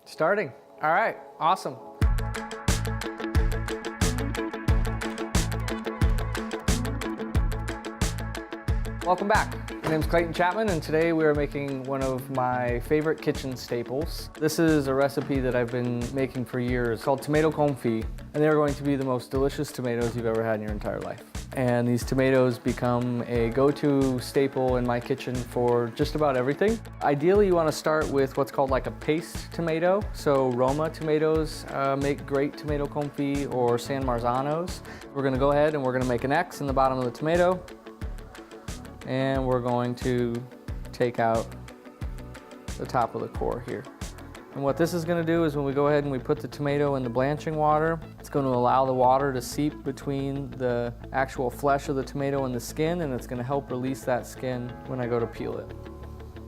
Starting. All right, awesome. Welcome back. My name's Clayton Chapman, and today we are making one of my favorite kitchen staples. This is a recipe that I've been making for years called tomato confit, and they're going to be the most delicious tomatoes you've ever had in your entire life. And these tomatoes become a go-to staple in my kitchen for just about everything. Ideally, you want to start with what's called like a paste tomato. So Roma tomatoes make great tomato confit, or San Marzanos. We're going to go ahead and we're going to make an X in the bottom of the tomato. And we're going to take out the top of the core here. And what this is going to do is when we go ahead and we put the tomato in the blanching water, it's going to allow the water to seep between the actual flesh of the tomato and the skin, and it's going to help release that skin when I go to peel it.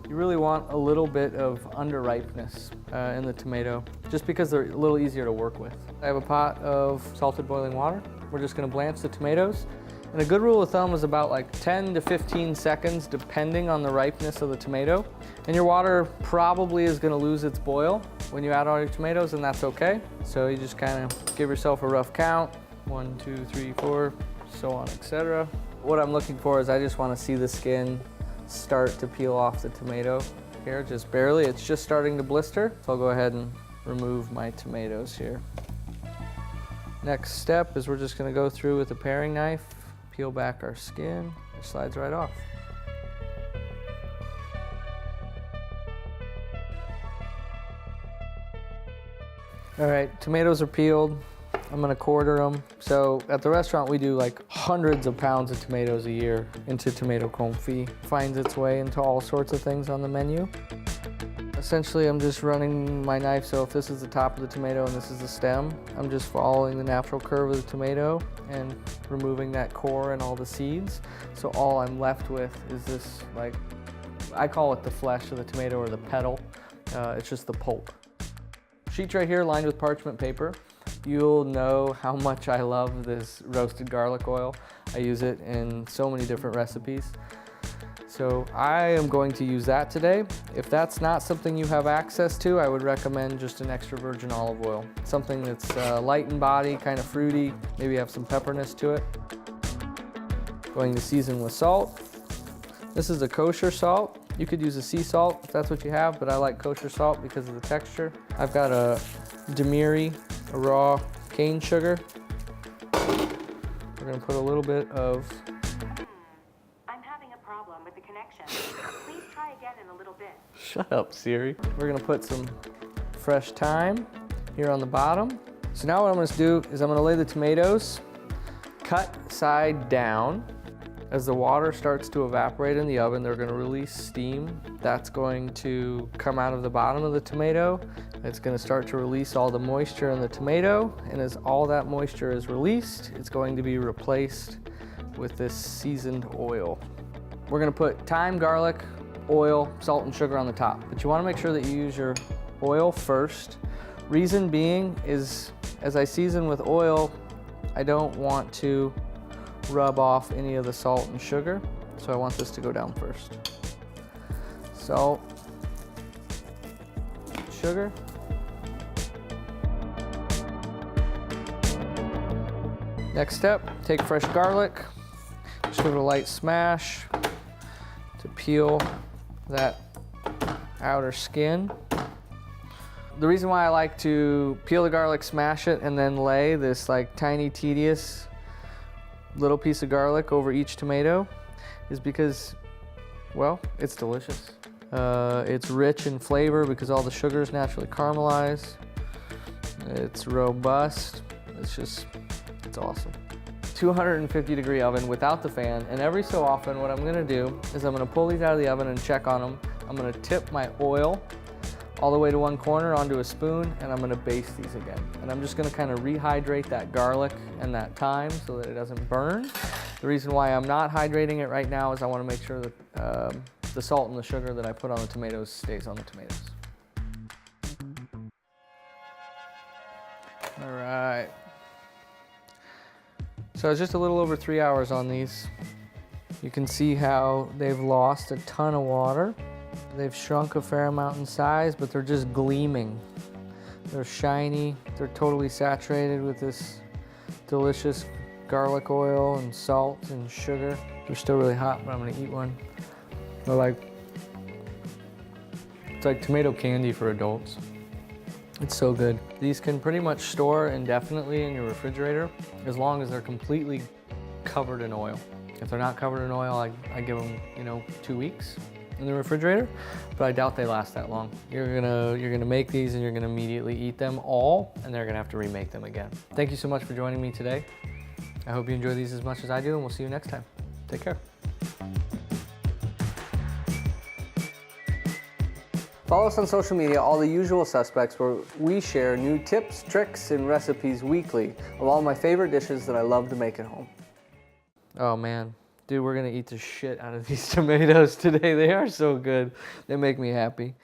You really want a little bit of underripeness in the tomato, just because they're a little easier to work with. I have a pot of salted boiling water. We're just going to blanch the tomatoes. And a good rule of thumb is about like 10 to 15 seconds, depending on the ripeness of the tomato. And your water probably is going to lose its boil when you add all your tomatoes, and that's okay. So you just kind of give yourself a rough count, 1, 2, 3, 4, so on, etc. What I'm looking for is I just want to see the skin start to peel off the tomato here, just barely. It's just starting to blister. So I'll go ahead and remove my tomatoes here. Next step is we're just going to go through with a paring knife, peel back our skin. It slides right off. All right, tomatoes are peeled. I'm gonna quarter them. So at the restaurant, we do like hundreds of pounds of tomatoes a year into tomato confit. Finds its way into all sorts of things on the menu. Essentially, I'm just running my knife, so if this is the top of the tomato and this is the stem, I'm just following the natural curve of the tomato and removing that core and all the seeds. So all I'm left with is this, like, I call it the flesh of the tomato, or the petal. It's just the pulp. Sheets right here lined with parchment paper. You'll know how much I love this roasted garlic oil. I use it in so many different recipes. So I am going to use that today. If that's not something you have access to, I would recommend just an extra virgin olive oil. Something that's light in body, kind of fruity, maybe have some pepperness to it. Going to season with salt. This is a kosher salt. You could use a sea salt if that's what you have, but I like kosher salt because of the texture. I've got a Demiri, a raw cane sugar. We're gonna put a little bit of Please try again in a little bit. Shut up, Siri. We're gonna put some fresh thyme here on the bottom. So now what I'm gonna do is I'm gonna lay the tomatoes cut side down. As the water starts to evaporate in the oven, they're gonna release steam. That's going to come out of the bottom of the tomato. It's gonna start to release all the moisture in the tomato, and as all that moisture is released, it's going to be replaced with this seasoned oil. We're gonna put thyme, garlic, oil, salt, and sugar on the top. But you wanna make sure that you use your oil first. Reason being is, as I season with oil, I don't want to rub off any of the salt and sugar, so I want this to go down first. Salt, sugar. Next step, take fresh garlic, just give it a light smash to peel that outer skin. The reason why I like to peel the garlic, smash it, and then lay this like tiny, tedious little piece of garlic over each tomato is because, well, it's delicious. It's rich in flavor because all the sugars naturally caramelize. It's robust. It's awesome. 250-degree oven without the fan, and every so often what I'm gonna do is I'm gonna pull these out of the oven and check on them. I'm gonna tip my oil all the way to one corner onto a spoon, and I'm gonna baste these again. And I'm just gonna kind of rehydrate that garlic and that thyme so that it doesn't burn. The reason why I'm not hydrating it right now is I wanna make sure that the salt and the sugar that I put on the tomatoes stays on the tomatoes. All right. So it's just a little over 3 hours on these. You can see how they've lost a ton of water. They've shrunk a fair amount in size, but they're just gleaming. They're shiny. They're totally saturated with this delicious garlic oil and salt and sugar. They're still really hot, but I'm gonna eat one. It's like tomato candy for adults. It's so good. These can pretty much store indefinitely in your refrigerator as long as they're completely covered in oil. If they're not covered in oil, I give them, 2 weeks in the refrigerator, but I doubt they last that long. You're gonna make these and you're gonna immediately eat them all, and they're gonna have to remake them again. Thank you so much for joining me today. I hope you enjoy these as much as I do, and we'll see you next time. Take care. Follow us on social media, all the usual suspects, where we share new tips, tricks, and recipes weekly of all my favorite dishes that I love to make at home. Oh man, dude, we're gonna eat the shit out of these tomatoes today. They are so good. They make me happy.